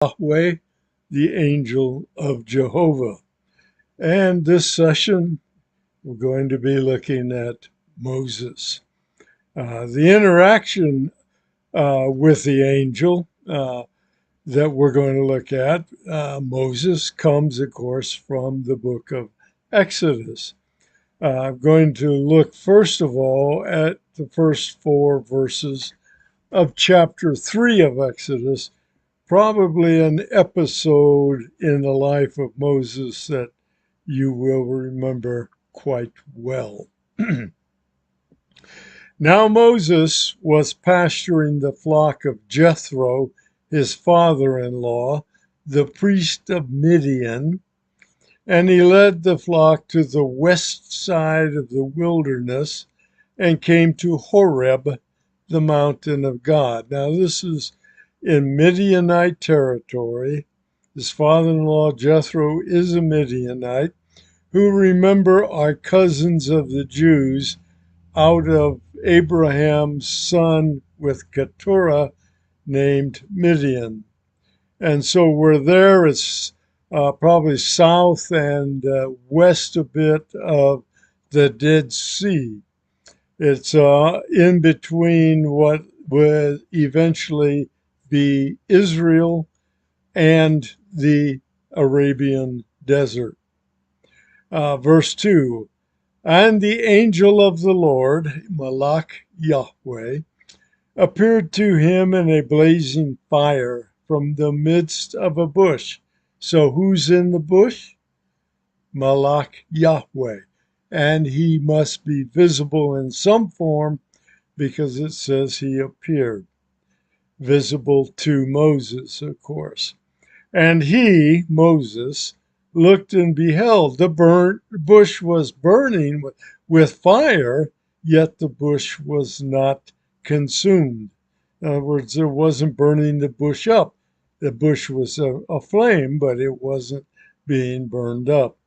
Yahweh, the angel of Jehovah. And this session, we're going to be looking at Moses. The interaction with the angel that we're going to look at, Moses, comes, of course, from the book of Exodus. I'm going to look, first of all, at the first 4 verses of chapter 3 of Exodus, probably an episode in the life of Moses that you will remember quite well. Now Moses was pasturing the flock of Jethro, his father-in-law, the priest of Midian, and he led the flock to the west side of the wilderness and came to Horeb, the mountain of God. Now this is in Midianite territory. His father-in-law Jethro is a Midianite, who, remember, are cousins of the Jews out of Abraham's son with Keturah named Midian. And so we're there. It's probably south and west a bit of the Dead Sea. It's in between what would eventually be Israel and the Arabian desert. Verse 2, and the angel of the Lord, Malach Yahweh, appeared to him in a blazing fire from the midst of a bush. So who's in the bush? Malach Yahweh. And he must be visible in some form because it says he appeared. Visible to Moses, of course. And he, Moses, looked and beheld. The bush was burning with fire, yet the bush was not consumed. In other words, it wasn't burning the bush up. The bush was aflame, but it wasn't being burned up.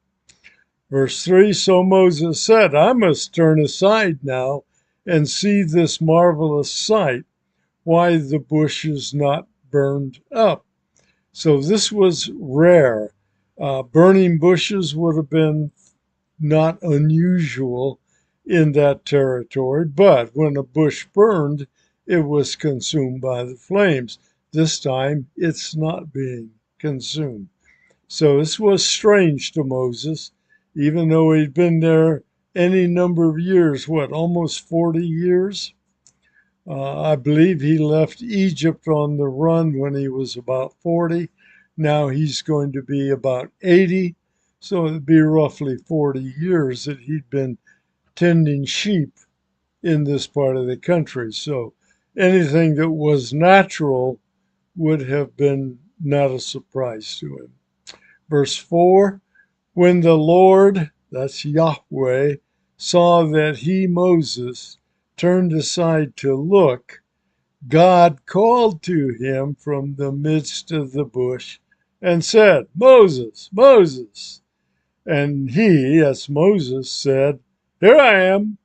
Verse 3, so Moses said, I must turn aside now and see this marvelous sight, why the bush is not burned up. So this was rare. Burning bushes would have been not unusual in that territory, but when a bush burned, it was consumed by the flames. This time, it's not being consumed. So this was strange to Moses, even though he'd been there any number of years, almost 40 years? I believe he left Egypt on the run when he was about 40. Now he's going to be about 80. So it'd be roughly 40 years that he'd been tending sheep in this part of the country. So anything that was natural would have been not a surprise to him. Verse 4, when the Lord, that's Yahweh, saw that he, Moses, turned aside to look, God called to him from the midst of the bush and said, Moses, Moses. And he, as Moses, said, here I am.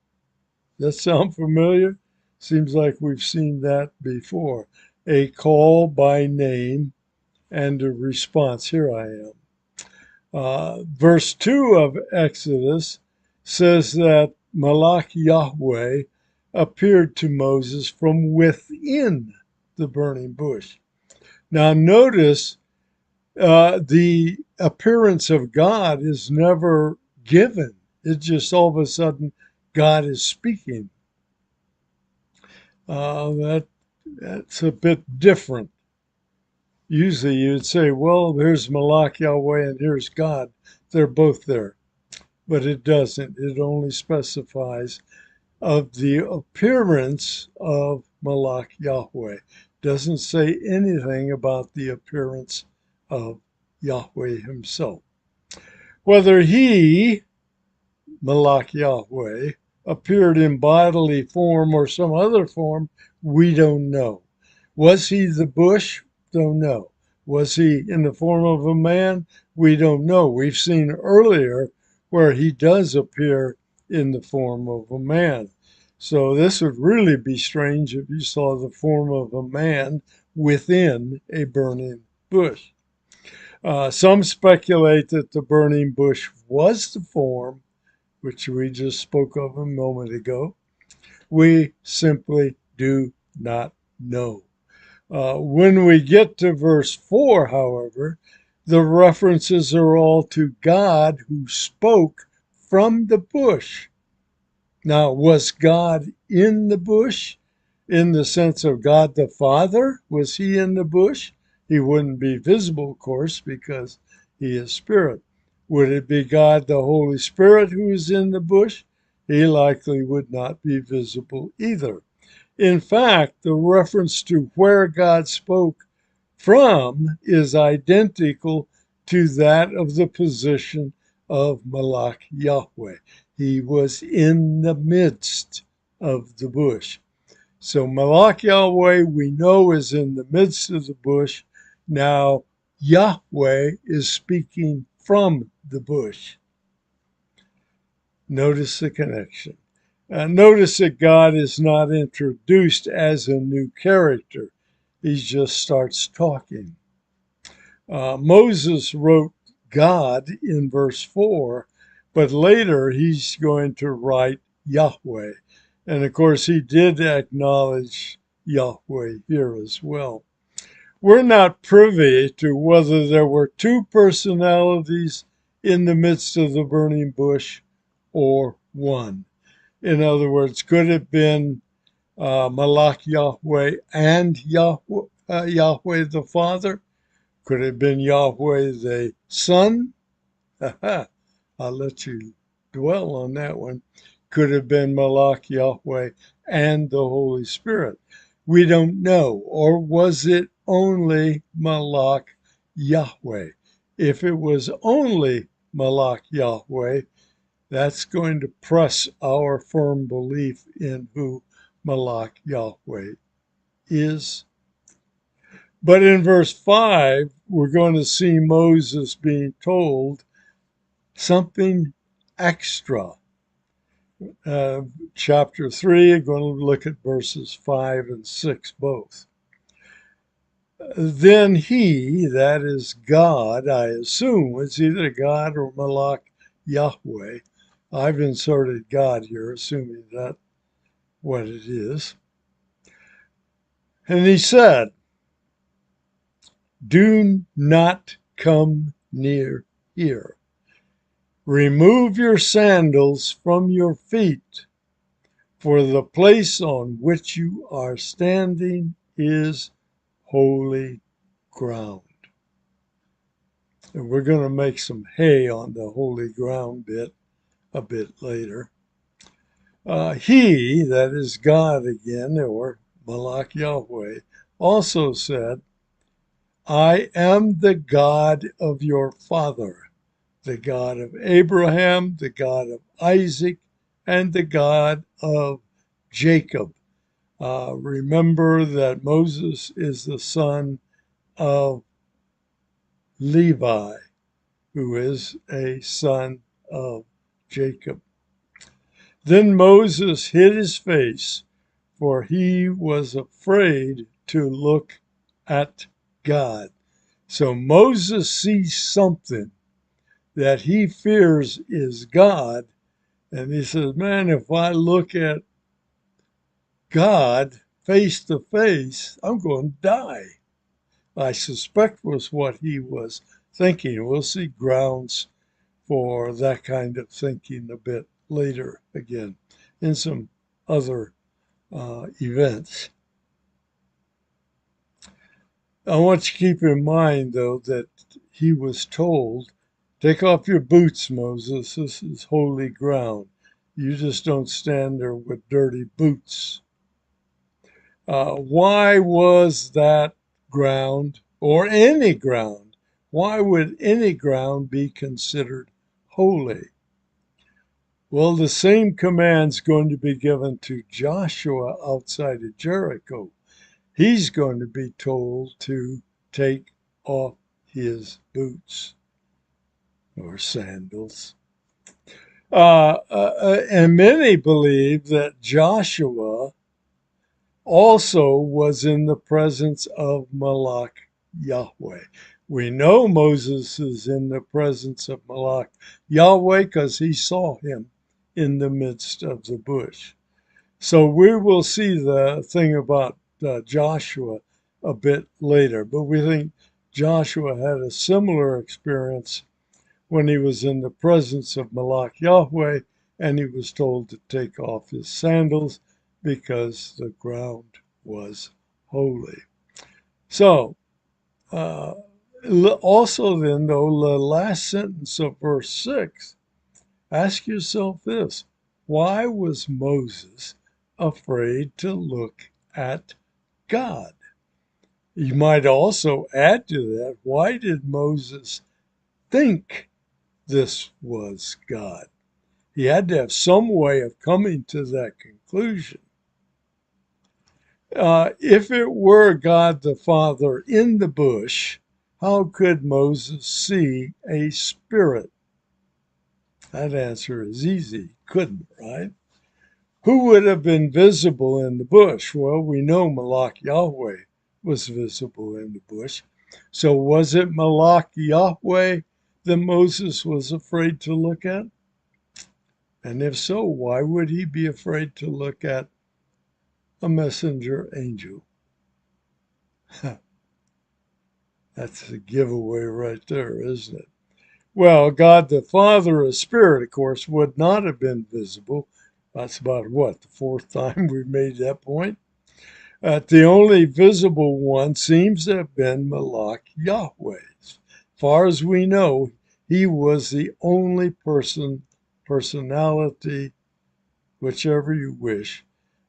That sound familiar? Seems like we've seen that before. A call by name and a response, here I am. Verse 2 of Exodus says that Malach Yahweh appeared to Moses from within the burning bush. Now notice the appearance of God is never given. It's just all of a sudden God is speaking. That's a bit different. Usually you'd say, well, here's Malach Yahweh and here's God. They're both there. But it doesn't. It only specifies of the appearance of Malach Yahweh. Doesn't say anything about the appearance of Yahweh himself. Whether he, Malach Yahweh, appeared in bodily form or some other form, we don't know. Was he the bush? Don't know. Was he in the form of a man? We don't know. We've seen earlier where he does appear in the form of a man. So this would really be strange if you saw the form of a man within a burning bush. Some speculate that the burning bush was the form which we just spoke of a moment ago. We simply do not know. When we get to verse 4, however, the references are all to God who spoke from the bush. Now, was God in the bush in the sense of God the Father? Was he in the bush? He wouldn't be visible, of course, because he is spirit. Would it be God the Holy Spirit who is in the bush? He likely would not be visible either. In fact, the reference to where God spoke from is identical to that of the position of Malach Yahweh. He was in the midst of the bush. So Malach Yahweh, we know, is in the midst of the bush. Now, Yahweh is speaking from the bush. Notice the connection. Notice that God is not introduced as a new character. He just starts talking. Moses wrote God in verse 4, but later he's going to write Yahweh. And of course, he did acknowledge Yahweh here as well. We're not privy to whether there were two personalities in the midst of the burning bush or one. In other words, could it have been Malach Yahweh and Yahweh the Father? Could it have been Yahweh the Son? I'll let you dwell on that one. Could have been Malach Yahweh and the Holy Spirit. We don't know. Or was it only Malach Yahweh? If it was only Malach Yahweh, that's going to press our firm belief in who Malach Yahweh is. But in verse 5, we're going to see Moses being told something extra. Chapter 3, we're going to look at verses 5 and 6 both. Then he, that is God, I assume, it's either God or Malach Yahweh. I've inserted God here, assuming that's what it is. And he said, do not come near here. Remove your sandals from your feet, for the place on which you are standing is holy ground. And we're going to make some hay on the holy ground bit a bit later. He, that is God again, or Malach Yahweh, also said, I am the God of your father, the God of Abraham, the God of Isaac, and the God of Jacob. Remember that Moses is the son of Levi, who is a son of Jacob. Then Moses hid his face, for he was afraid to look at God. So Moses sees something that he fears is God, and he says, man, if I look at God face to face, I'm going to die. I suspect was what he was thinking. We'll see grounds for that kind of thinking a bit later again in some other events. I want you to keep in mind, though, that he was told, take off your boots, Moses. This is holy ground. You just don't stand there with dirty boots. Why was that ground, or any ground, why would any ground be considered holy? Well, the same command's going to be given to Joshua outside of Jericho. He's going to be told to take off his boots or sandals. And many believe that Joshua also was in the presence of Malach Yahweh. We know Moses is in the presence of Malach Yahweh because he saw him in the midst of the bush. So we will see the thing about Joshua a bit later, but we think Joshua had a similar experience when he was in the presence of Malach Yahweh and he was told to take off his sandals because the ground was holy. So, uh, also then, though, the last sentence of verse 6, ask yourself this: why was Moses afraid to look at God? You might also add to that, why did Moses think this was God? He had to have some way of coming to that conclusion. If it were God the Father in the bush, how could Moses see a spirit? That answer is easy. Couldn't, right? Who would have been visible in the bush? Well, we know Malach Yahweh was visible in the bush. So was it Malach Yahweh that Moses was afraid to look at? And if so, why would he be afraid to look at a messenger angel? That's a giveaway right there, isn't it? Well, God the Father, a spirit, of course, would not have been visible. That's about what, the fourth time we've made that point? The only visible one seems to have been Malach Yahweh. As far as we know, he was the only personality, whichever you wish,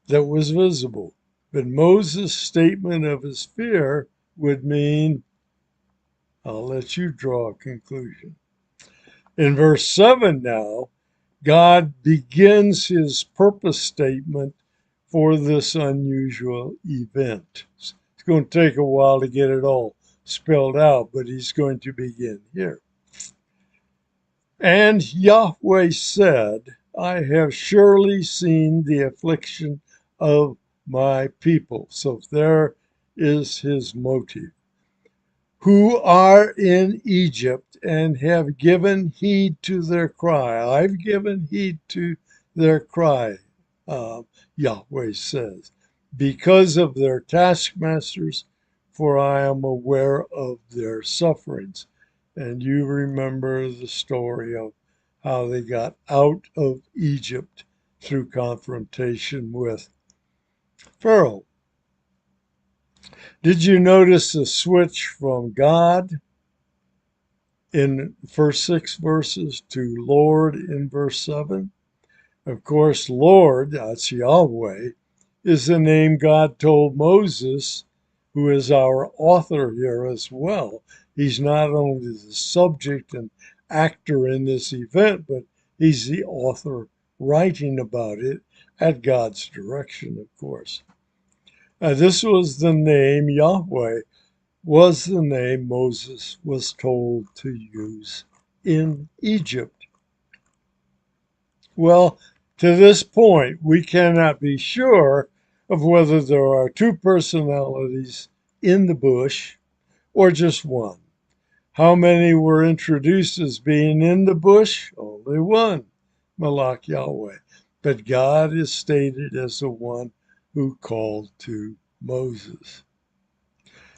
that was visible. But Moses' statement of his fear would mean, I'll let you draw a conclusion. In verse 7 now, God begins his purpose statement for this unusual event. It's going to take a while to get it all spelled out, but he's going to begin here. And Yahweh said, I have surely seen the affliction of my people. So there is his motive. Who are in Egypt and have given heed to their cry. I've given heed to their cry, Yahweh says, because of their taskmasters, for I am aware of their sufferings. And you remember the story of how they got out of Egypt through confrontation with Pharaoh. Did you notice the switch from God in the first 6 verses to Lord in verse 7? Of course, Lord, that's Yahweh, is the name God told Moses, who is our author here as well. He's not only the subject and actor in this event, but he's the author writing about it at God's direction, of course. This was the name Yahweh was the name Moses was told to use in Egypt. Well, to this point, we cannot be sure of whether there are 2 personalities in the bush or just one. How many were introduced as being in the bush? Only one, Malach Yahweh. But God is stated as the one who called to Moses.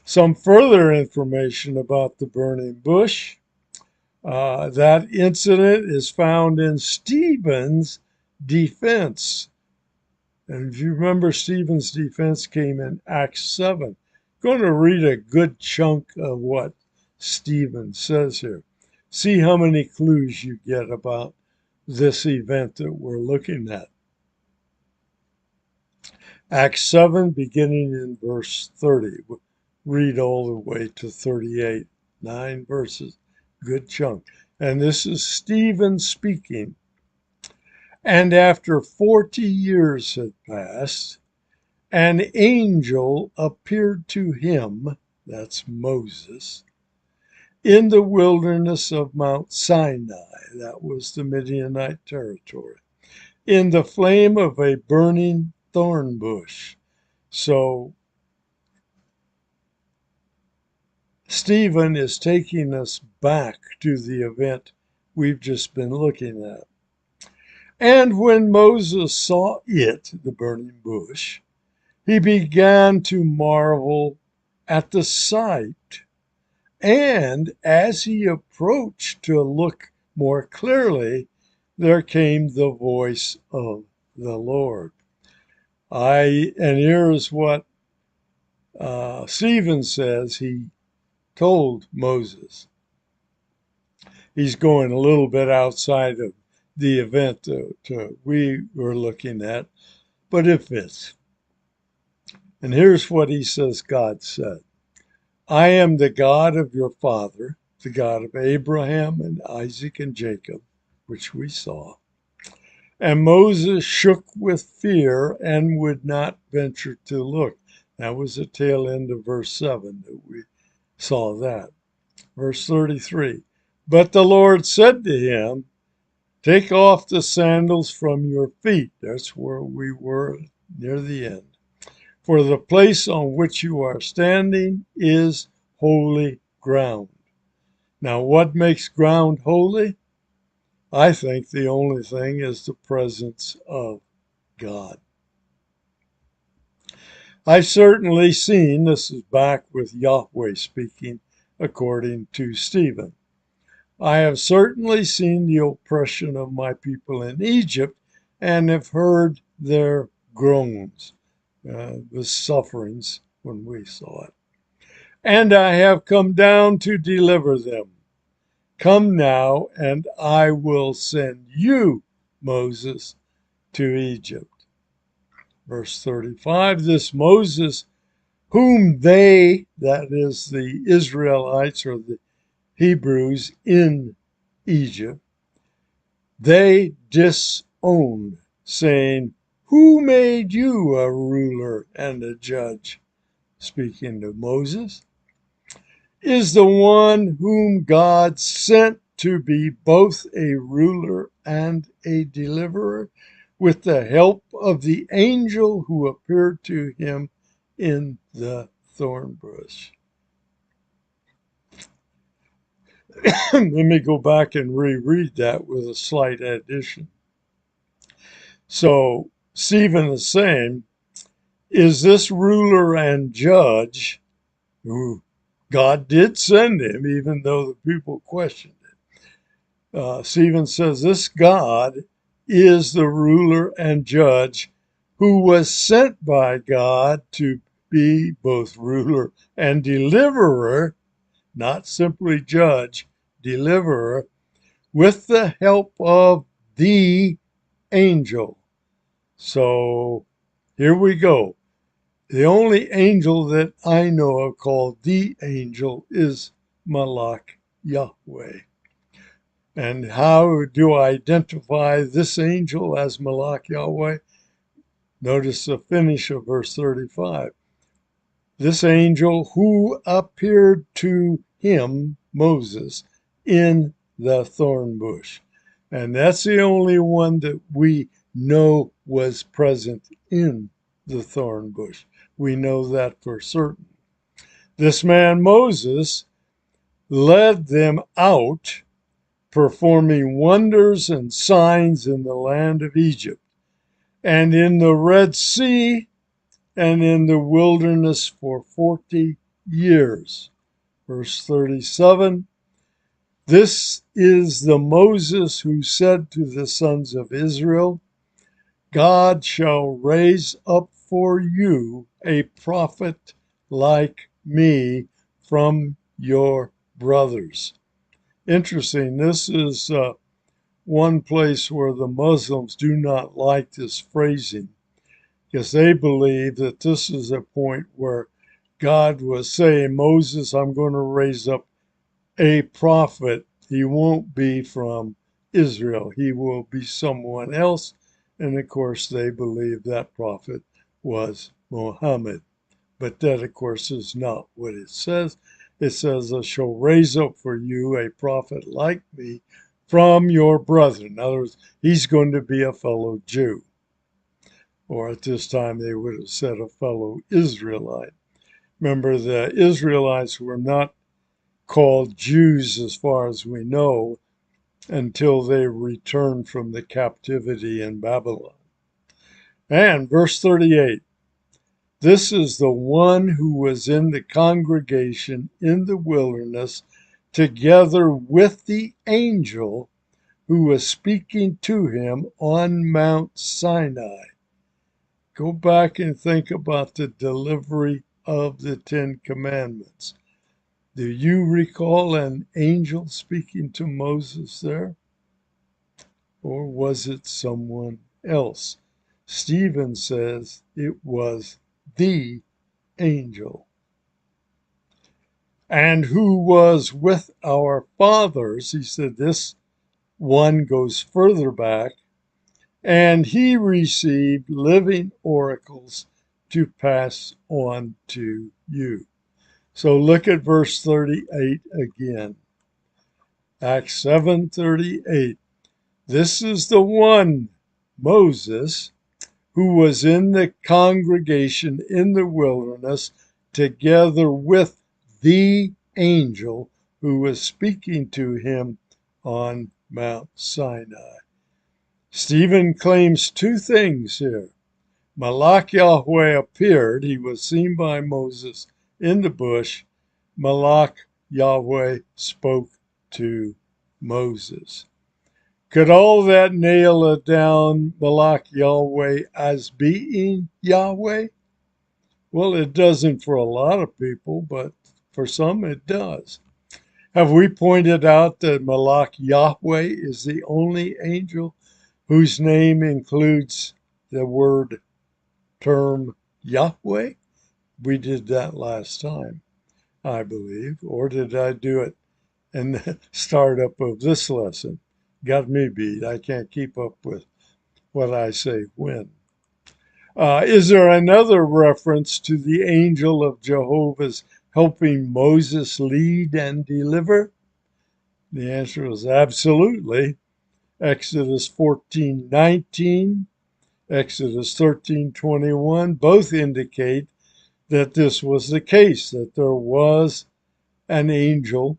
Some further information about the burning bush. That incident is found in Stephen's defense. And if you remember, Stephen's defense came in Acts 7. I'm going to read a good chunk of what Stephen says here. See how many clues you get about this event that we're looking at. Acts 7, beginning in verse 30. Read all the way to 38. 9 verses. Good chunk. And this is Stephen speaking. And after 40 years had passed, an angel appeared to him, that's Moses, in the wilderness of Mount Sinai, that was the Midianite territory, in the flame of a burning thorn bush. So Stephen is taking us back to the event we've just been looking at. And when Moses saw it, the burning bush, he began to marvel at the sight. And as he approached to look more clearly, there came the voice of the Lord. And here's what Stephen says he told Moses. He's going a little bit outside of the event we were looking at, but it fits. And here's what he says God said. I am the God of your father, the God of Abraham and Isaac and Jacob, which we saw. And Moses shook with fear and would not venture to look. That was the tail end of verse 7 that we saw that. Verse 33. But the Lord said to him, take off the sandals from your feet. That's where we were near the end. For the place on which you are standing is holy ground. Now, what makes ground holy? I think the only thing is the presence of God. I've certainly seen, this is back with Yahweh speaking, according to Stephen. I have certainly seen the oppression of my people in Egypt and have heard their groans, the sufferings when we saw it. And I have come down to deliver them. Come now, and I will send you, Moses, to Egypt. Verse 35, this Moses, whom they, that is the Israelites or the Hebrews in Egypt, they disowned, saying, who made you a ruler and a judge? Speaking to Moses, is the one whom God sent to be both a ruler and a deliverer, with the help of the angel who appeared to him in the thorn bush. Let me go back and reread that with a slight addition. So Stephen is saying, is this ruler and judge who God did send him, even though the people questioned it. Stephen says this God is the ruler and judge who was sent by God to be both ruler and deliverer, not simply judge, deliverer, with the help of the angel. So here we go. The only angel that I know of called the angel is Malach Yahweh. And how do I identify this angel as Malach Yahweh? Notice the finish of verse 35. This angel who appeared to him, Moses, in the thorn bush. And that's the only one that we know was present in the thorn bush. We know that for certain. This man Moses led them out, performing wonders and signs in the land of Egypt, and in the Red Sea, and in the wilderness for 40 years. Verse 37, this is the Moses who said to the sons of Israel, God shall raise up for you a prophet like me from your brothers. Interesting. This is one place where the Muslims do not like this phrasing, because they believe that this is a point where God was saying, Moses, I'm going to raise up a prophet. He won't be from Israel. He will be someone else. And of course, they believe that prophet was Muhammad. But that, of course, is not what it says. It says, I shall raise up for you a prophet like me from your brethren. In other words, he's going to be a fellow Jew. Or at this time, they would have said a fellow Israelite. Remember, the Israelites were not called Jews as far as we know until they returned from the captivity in Babylon. And verse 38, this is the one who was in the congregation in the wilderness together with the angel who was speaking to him on Mount Sinai. Go back and think about the delivery of the Ten Commandments. Do you recall an angel speaking to Moses there? Or was it someone else? Stephen says it was the angel. And who was with our fathers. He said this one goes further back. And he received living oracles to pass on to you. So look at verse 38 again. Acts 7:38. This is the one, Moses, who was in the congregation in the wilderness together with the angel who was speaking to him on Mount Sinai. Stephen claims two things here. Malach Yahweh appeared. He was seen by Moses in the bush. Malach Yahweh spoke to Moses. Could all that nail it down, Malach Yahweh, as being Yahweh? Well, it doesn't for a lot of people, but for some it does. Have we pointed out that Malach Yahweh is the only angel whose name includes the word term Yahweh? We did that last time, I believe. Or did I do it in the startup of this lesson? Got me beat. I can't keep up with what I say when. Is there another reference to the angel of Jehovah's helping Moses lead and deliver? The answer is absolutely. Exodus 14:19, Exodus 13:21, both indicate that this was the case, that there was an angel,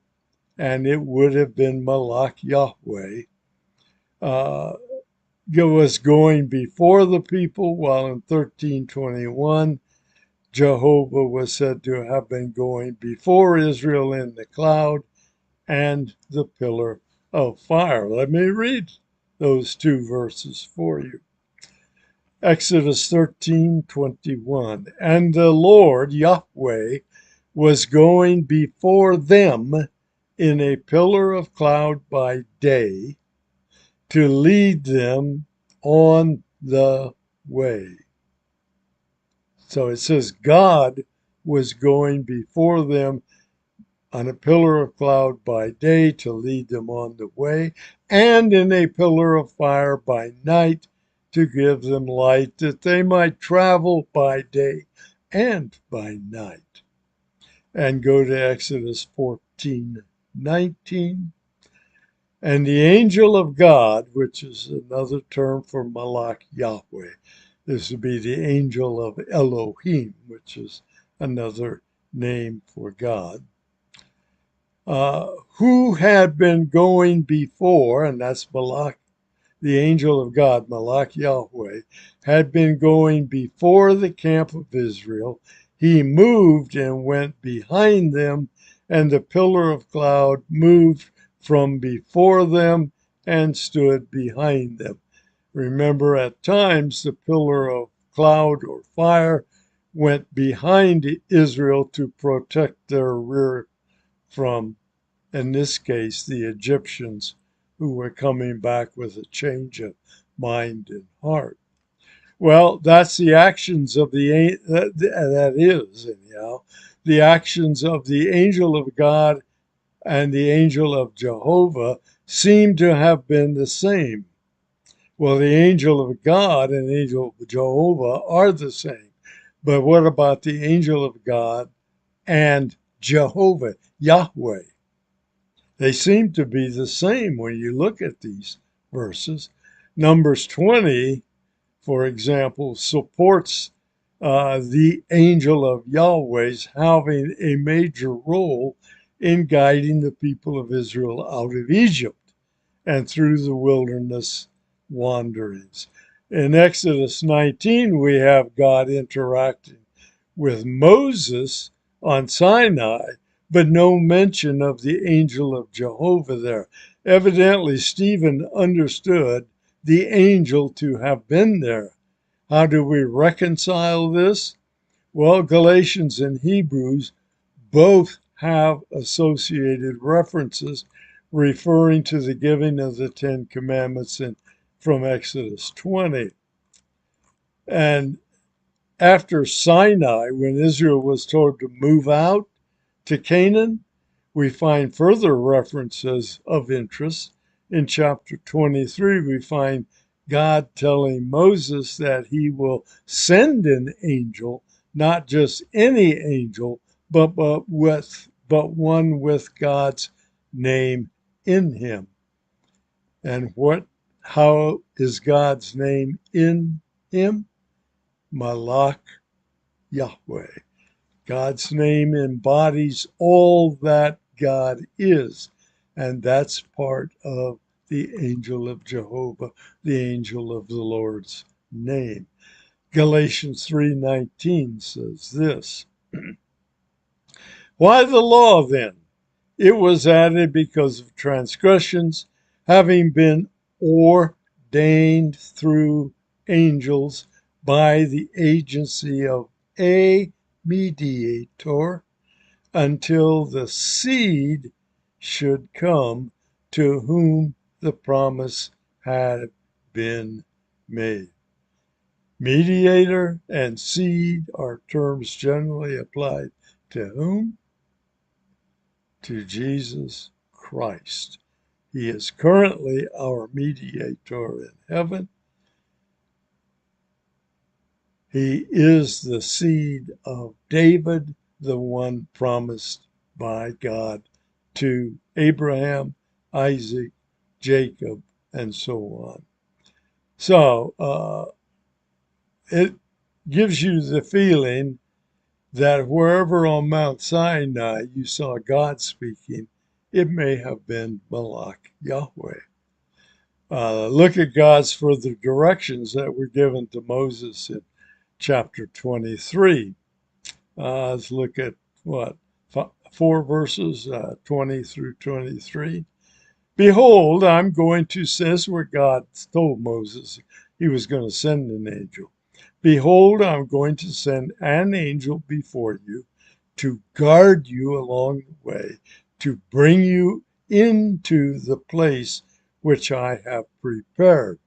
and it would have been Malach Yahweh. Was going before the people, while in 13:21, Jehovah was said to have been going before Israel in the cloud and the pillar of fire. Let me read those two verses for you. Exodus 13:21. And the Lord, Yahweh, was going before them in a pillar of cloud by day to lead them on the way. So it says God was going before them on a pillar of cloud by day to lead them on the way, and in a pillar of fire by night to give them light, that they might travel by day and by night. And go to Exodus 14:19. And the angel of God, which is another term for Malach Yahweh, this would be the angel of Elohim, which is another name for God, who had been going before, and that's Malach, the angel of God, Malach Yahweh, had been going before the camp of Israel. He moved and went behind them, and the pillar of cloud moved from before them and stood behind them. Remember, at times the pillar of cloud or fire went behind Israel to protect their rear from, in this case, the Egyptians who were coming back with a change of mind and heart. Well, that's the actions of the the actions of the angel of God and the angel of Jehovah seem to have been the same. Well, the angel of God and the angel of Jehovah are the same. But what about the angel of God and Jehovah, Yahweh? They seem to be the same when you look at these verses. Numbers 20, for example, supports the angel of Yahweh's having a major role in guiding the people of Israel out of Egypt and through the wilderness wanderings. In Exodus 19, we have God interacting with Moses on Sinai, but no mention of the angel of Jehovah there. Evidently, Stephen understood the angel to have been there. How do we reconcile this? Well, Galatians and Hebrews both have associated references referring to the giving of the Ten Commandments from Exodus 20. And after Sinai, when Israel was told to move out to Canaan, we find further references of interest. In chapter 23, we find God telling Moses that he will send an angel, not just any angel, but one with God's name in him. And how is God's name in him? Malach Yahweh. God's name embodies all that God is, and that's part of the angel of Jehovah, the angel of the Lord's name. Galatians 3:19 says this, Why the law then? It was added because of transgressions, having been ordained through angels by the agency of a mediator, until the seed should come to whom the promise had been made. Mediator and seed are terms generally applied to whom? To Jesus Christ. He is currently our mediator in heaven. He is the seed of David, the one promised by God to Abraham, Isaac, Jacob, and so on. So it gives you the feeling that wherever on Mount Sinai you saw God speaking, it may have been Malach Yahweh. Look at God's further directions that were given to Moses in chapter 23. Let's look at four verses, 20 through 23. Behold, I'm going to, says where God told Moses he was going to send an angel. Behold, I'm going to send an angel before you to guard you along the way, to bring you into the place which I have prepared.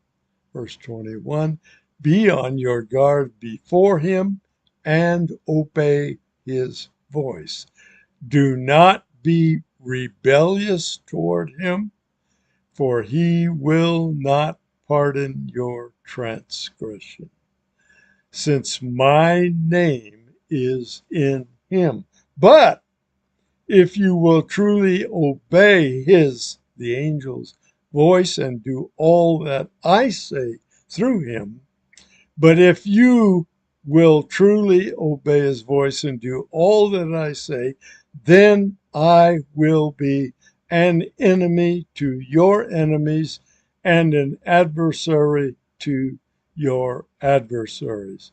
Verse 21, be on your guard before him and obey his voice. Do not be rebellious toward him, for he will not pardon your transgression, since my name is in him. But if you will truly obey the angel's voice, and do all that I say through him, but if you will truly obey his voice and do all that I say, then I will be an enemy to your enemies and an adversary to your adversaries.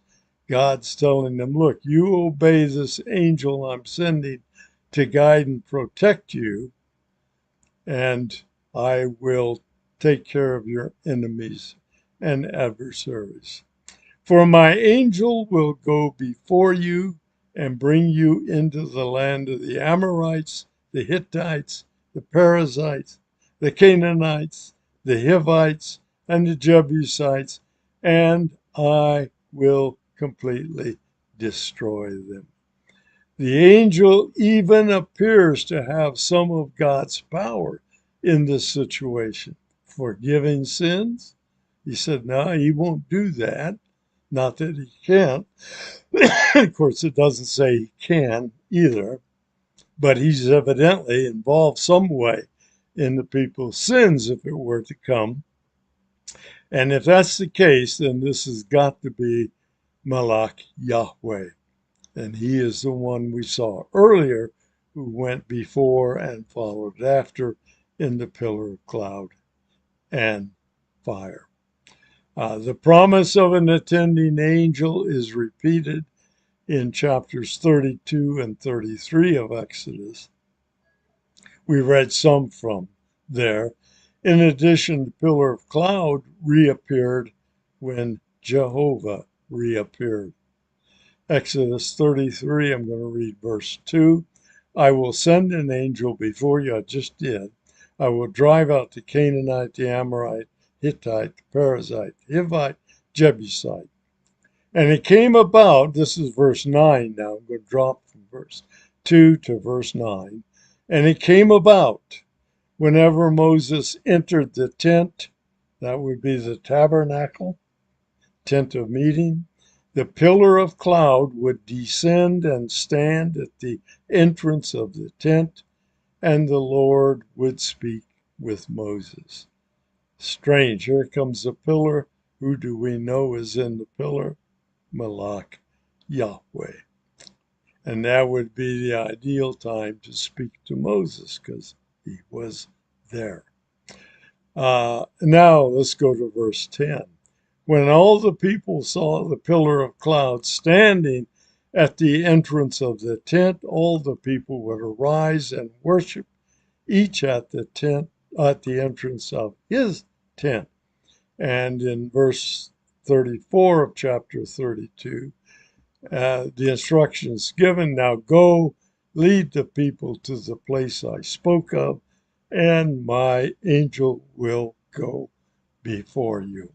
God's telling them, look, you obey this angel I'm sending to guide and protect you, and I will take care of your enemies and adversaries. For my angel will go before you and bring you into the land of the Amorites, the Hittites, the Perizzites, the Canaanites, the Hivites, and the Jebusites, and I will completely destroy them. The angel even appears to have some of God's power in this situation. Forgiving sins? He said, no, he won't do that. Not that he can't. Of course, it doesn't say he can either, but he's evidently involved some way in the people's sins if it were to come. And if that's the case, then this has got to be Malach Yahweh. And he is the one we saw earlier who went before and followed after in the pillar of cloud and fire. The promise of an attending angel is repeated in chapters 32 and 33 of Exodus. We read some from there. In addition, the pillar of cloud reappeared when Jehovah reappeared. Exodus 33, I'm going to read verse 2. I will send an angel before you. I just did. I will drive out the Canaanite, the Amorite, Hittite, the Perizzite, Hivite, Jebusite. And it came about, this is verse 9 now, I'm going to drop from verse 2 to verse 9. And it came about whenever Moses entered the tent, that would be the tabernacle, tent of meeting, the pillar of cloud would descend and stand at the entrance of the tent, and the Lord would speak with Moses. Strange, here comes the pillar. Who do we know is in the pillar? Malach Yahweh. And that would be the ideal time to speak to Moses because he was there. Now let's go to verse 10. When all the people saw the pillar of cloud standing at the entrance of the tent, all the people would arise and worship, each at the entrance of his tent. And in verse 34 of chapter 32, the instructions given, now go, lead the people to the place I spoke of, and my angel will go before you.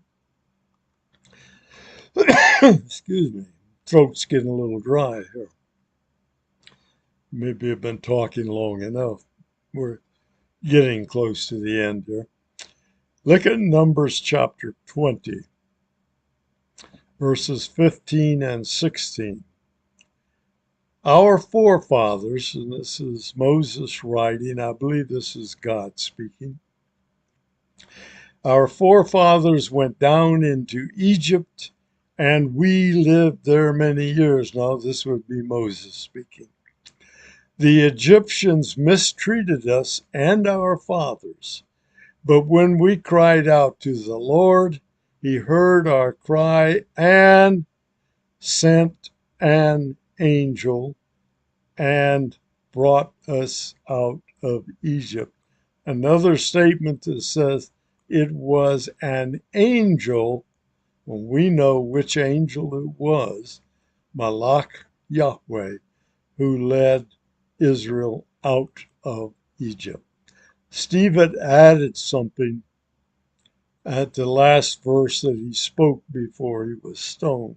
Excuse me, throat's getting a little dry here. Maybe I've been talking long enough. We're getting close to the end here. Look at Numbers chapter 20, verses 15 and 16. Our forefathers, and this is Moses writing, I believe this is God speaking. Our forefathers went down into Egypt, and we lived there many years. Now, this would be Moses speaking. The Egyptians mistreated us and our fathers, but when we cried out to the Lord, he heard our cry and sent an angel and brought us out of Egypt. Another statement that says it was an angel. Well, we know which angel it was, Malach Yahweh, who led Israel out of Egypt. Steve had added something at the last verse that he spoke before he was stoned.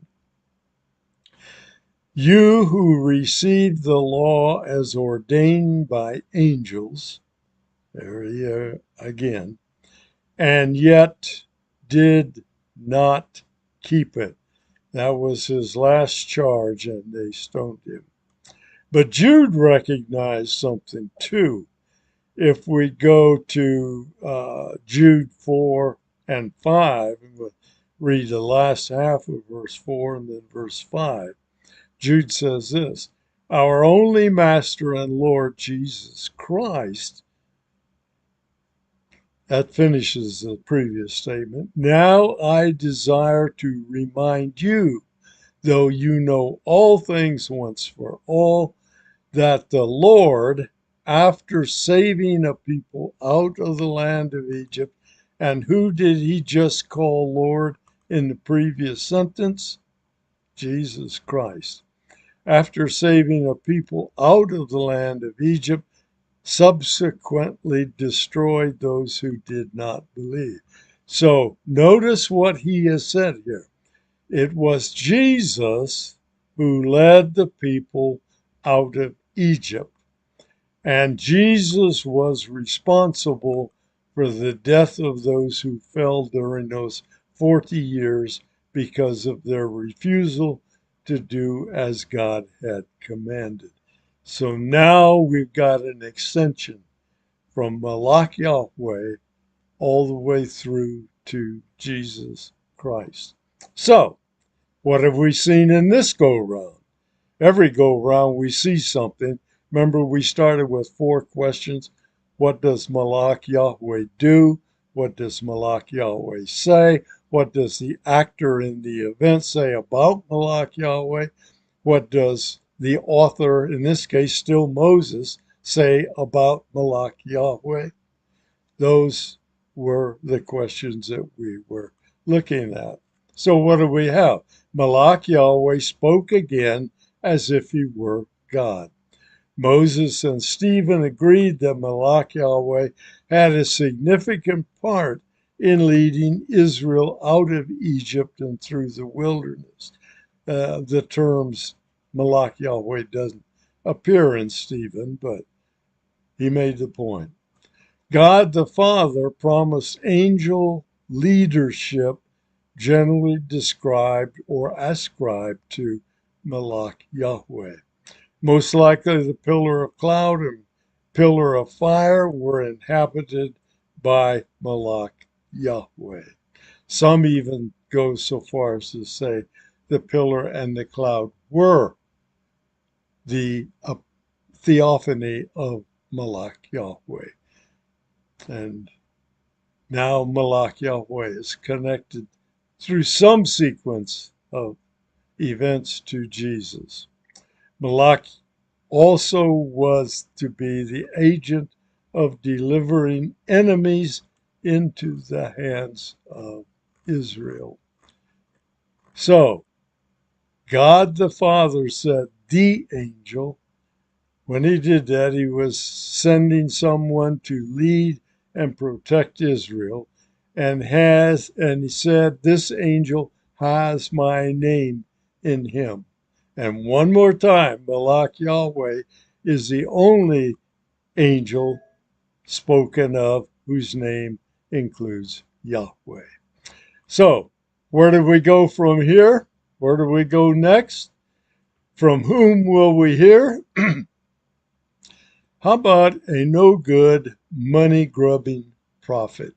You who received the law as ordained by angels, there he is again, and yet did not keep it. That was his last charge, and they stoned him. But Jude recognized something too. If we go to Jude 4 and 5, and we'll read the last half of verse 4 and then verse 5, Jude says this, our only Master and Lord Jesus Christ, that finishes the previous statement. Now I desire to remind you, though you know all things once for all, that the Lord, after saving a people out of the land of Egypt, and who did he just call Lord in the previous sentence? Jesus Christ. After saving a people out of the land of Egypt, subsequently destroyed those who did not believe. So notice what he has said here. It was Jesus who led the people out of Egypt. And Jesus was responsible for the death of those who fell during those 40 years because of their refusal to do as God had commanded. So now we've got an extension from Malach Yahweh all the way through to Jesus Christ. So, what have we seen in this go-round? Every go-round we see something. Remember, we started with 4 questions. What does Malach Yahweh do? What does Malach Yahweh say? What does the actor in the event say about Malach Yahweh? What does the author, in this case still Moses, say about Malach Yahweh? Those were the questions that we were looking at. So what do we have? Malach Yahweh spoke again as if he were God. Moses and Stephen agreed that Malach Yahweh had a significant part in leading Israel out of Egypt and through the wilderness. The terms Malach Yahweh doesn't appear in Stephen, but he made the point. God the Father promised angel leadership, generally described or ascribed to Malach Yahweh. Most likely the pillar of cloud and pillar of fire were inhabited by Malach Yahweh. Some even go so far as to say the pillar and the cloud were the theophany of Malach Yahweh. And now Malach Yahweh is connected through some sequence of events to Jesus. Malach also was to be the agent of delivering enemies into the hands of Israel. So, God the Father said, the angel. When he did that, he was sending someone to lead and protect Israel, and he said, this angel has my name in him. And one more time, Malach Yahweh is the only angel spoken of whose name includes Yahweh. So, where do we go from here? Where do we go next? From whom will we hear? How about a no good, money grubbing prophet?